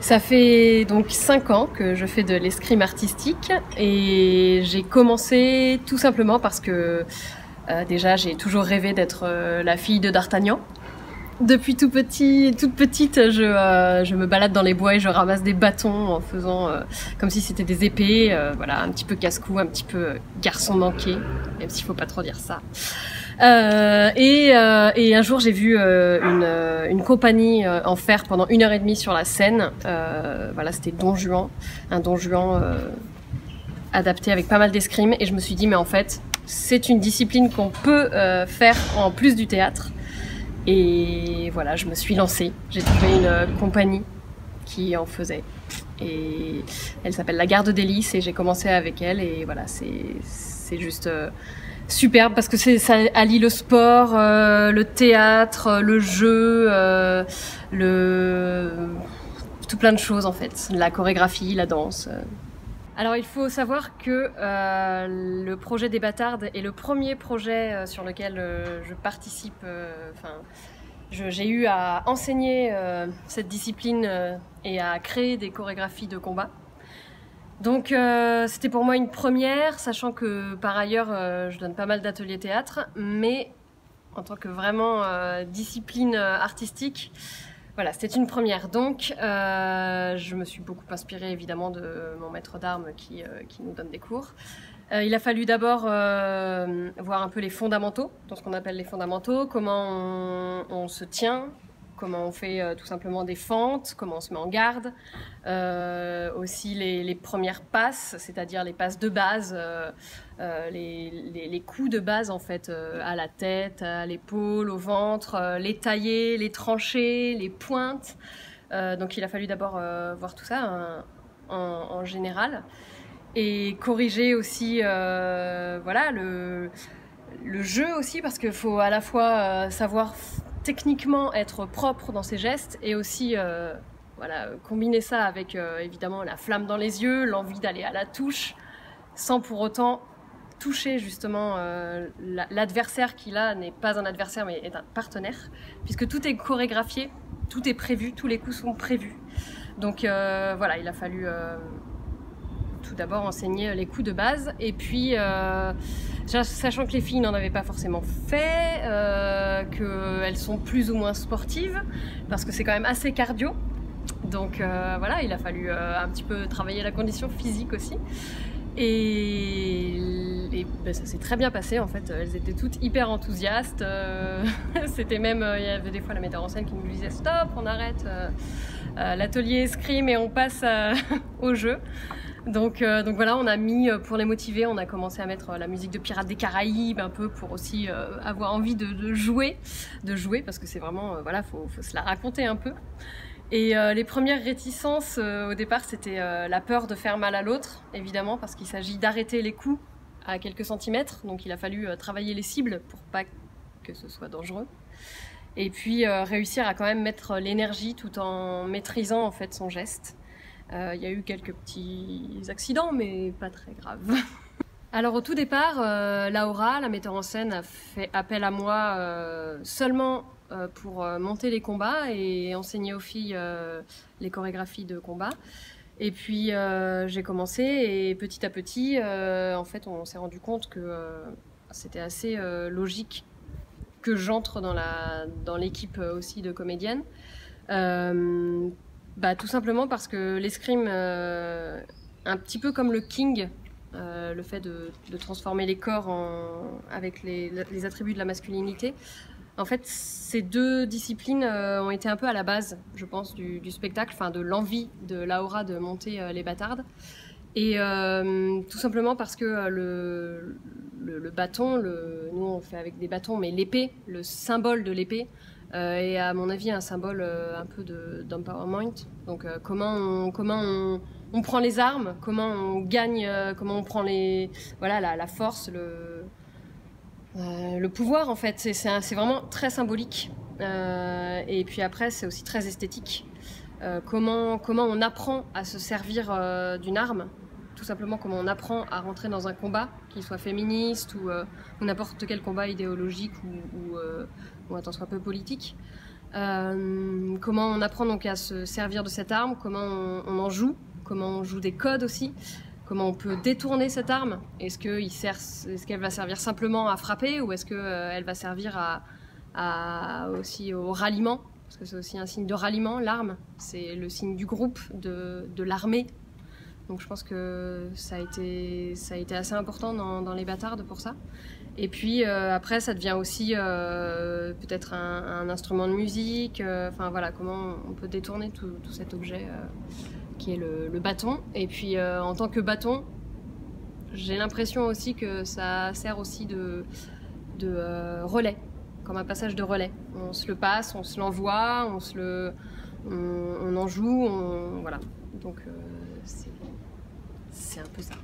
Ça fait donc 5 ans que je fais de l'escrime artistique et j'ai commencé tout simplement parce que déjà j'ai toujours rêvé d'être la fille de D'Artagnan. Depuis toute petite, je me balade dans les bois et je ramasse des bâtons en faisant comme si c'était des épées, voilà, un petit peu casse-cou, un petit peu garçon manqué, même s'il faut pas trop dire ça. Et un jour j'ai vu une compagnie en faire pendant 1h30 sur la scène. Voilà, c'était Don Juan, un Don Juan adapté avec pas mal d'escrime, et je me suis dit mais en fait c'est une discipline qu'on peut faire en plus du théâtre. Et voilà, je me suis lancée. J'ai trouvé une compagnie qui en faisait. Et elle s'appelle La Garde des Lys et j'ai commencé avec elle. Et voilà, c'est juste superbe parce que ça allie le sport, le théâtre, le jeu, tout plein de choses en fait. La chorégraphie, la danse. Alors il faut savoir que le projet des Bâtardes est le premier projet sur lequel je participe. J'ai eu à enseigner cette discipline et à créer des chorégraphies de combat. Donc c'était pour moi une première, sachant que par ailleurs je donne pas mal d'ateliers théâtre, mais en tant que vraiment discipline artistique, voilà, c'était une première. Donc, je me suis beaucoup inspirée évidemment de mon maître d'armes qui nous donne des cours. Il a fallu d'abord voir un peu les fondamentaux, dans ce qu'on appelle les fondamentaux, comment on se tient, comment on fait tout simplement des fentes, comment on se met en garde, aussi les premières passes, c'est-à-dire les passes de base, les coups de base en fait, à la tête, à l'épaule, au ventre, les taillés, les tranchés, les pointes. Donc il a fallu d'abord voir tout ça en général et corriger aussi voilà, le jeu aussi, parce qu'il faut à la fois savoir techniquement être propre dans ses gestes et aussi voilà, combiner ça avec évidemment la flamme dans les yeux, l'envie d'aller à la touche, sans pour autant toucher justement l'adversaire qui là n'est pas un adversaire mais est un partenaire, puisque tout est chorégraphié, tout est prévu, tous les coups sont prévus. Donc voilà, il a fallu tout d'abord enseigner les coups de base, et puis sachant que les filles n'en avaient pas forcément fait, qu'elles sont plus ou moins sportives, parce que c'est quand même assez cardio. Donc voilà, il a fallu un petit peu travailler la condition physique aussi. Et ben, ça s'est très bien passé en fait, elles étaient toutes hyper enthousiastes. C'était même, il y avait des fois la metteur en scène qui nous disait stop, on arrête l'atelier escrime et on passe au jeu. Donc voilà, on a mis, pour les motiver, on a commencé à mettre la musique de Pirates des Caraïbes un peu pour aussi avoir envie de jouer parce que c'est vraiment, voilà, faut se la raconter un peu. Et les premières réticences au départ, c'était la peur de faire mal à l'autre, évidemment, parce qu'il s'agit d'arrêter les coups à quelques centimètres, donc il a fallu travailler les cibles pour pas que ce soit dangereux. Et puis réussir à quand même mettre l'énergie tout en maîtrisant en fait son geste. Il y a eu quelques petits accidents, mais pas très graves. Alors au tout départ, Laura, la metteur en scène, a fait appel à moi seulement pour monter les combats et enseigner aux filles les chorégraphies de combat. Et puis j'ai commencé, et petit à petit, en fait, on s'est rendu compte que c'était assez logique que j'entre dans l'équipe aussi de comédiennes. Tout simplement parce que l'escrime, un petit peu comme le king, le fait de transformer les corps avec les attributs de la masculinité, en fait ces deux disciplines ont été un peu à la base, je pense, du spectacle, enfin de l'envie de Laura de monter les Bâtardes. Et tout simplement parce que le bâton, nous on fait avec des bâtons, mais l'épée, le symbole de l'épée, est à mon avis un symbole un peu d'empowerment. Donc comment on prend les armes, comment on gagne, comment on prend voilà, la force, le pouvoir en fait. C'est vraiment très symbolique. Et puis après c'est aussi très esthétique. Comment on apprend à se servir d'une arme, tout simplement comment on apprend à rentrer dans un combat, qu'il soit féministe ou n'importe quel combat idéologique ou un tant soit peu politique. Comment on apprend donc à se servir de cette arme, comment on en joue, comment on joue des codes aussi, comment on peut détourner cette arme. Est-ce qu'elle va servir simplement à frapper ou est-ce qu'elle va servir aussi au ralliement? Parce que c'est aussi un signe de ralliement, l'arme. C'est le signe du groupe, de l'armée. Donc je pense que ça a été assez important dans les bâtardes pour ça. Et puis après, ça devient aussi peut-être un instrument de musique. Enfin voilà, comment on peut détourner tout cet objet qui est le bâton. Et puis en tant que bâton, j'ai l'impression aussi que ça sert aussi de relais, comme un passage de relais. On se le passe, on se l'envoie, on en joue, voilà. Donc c'est un peu ça.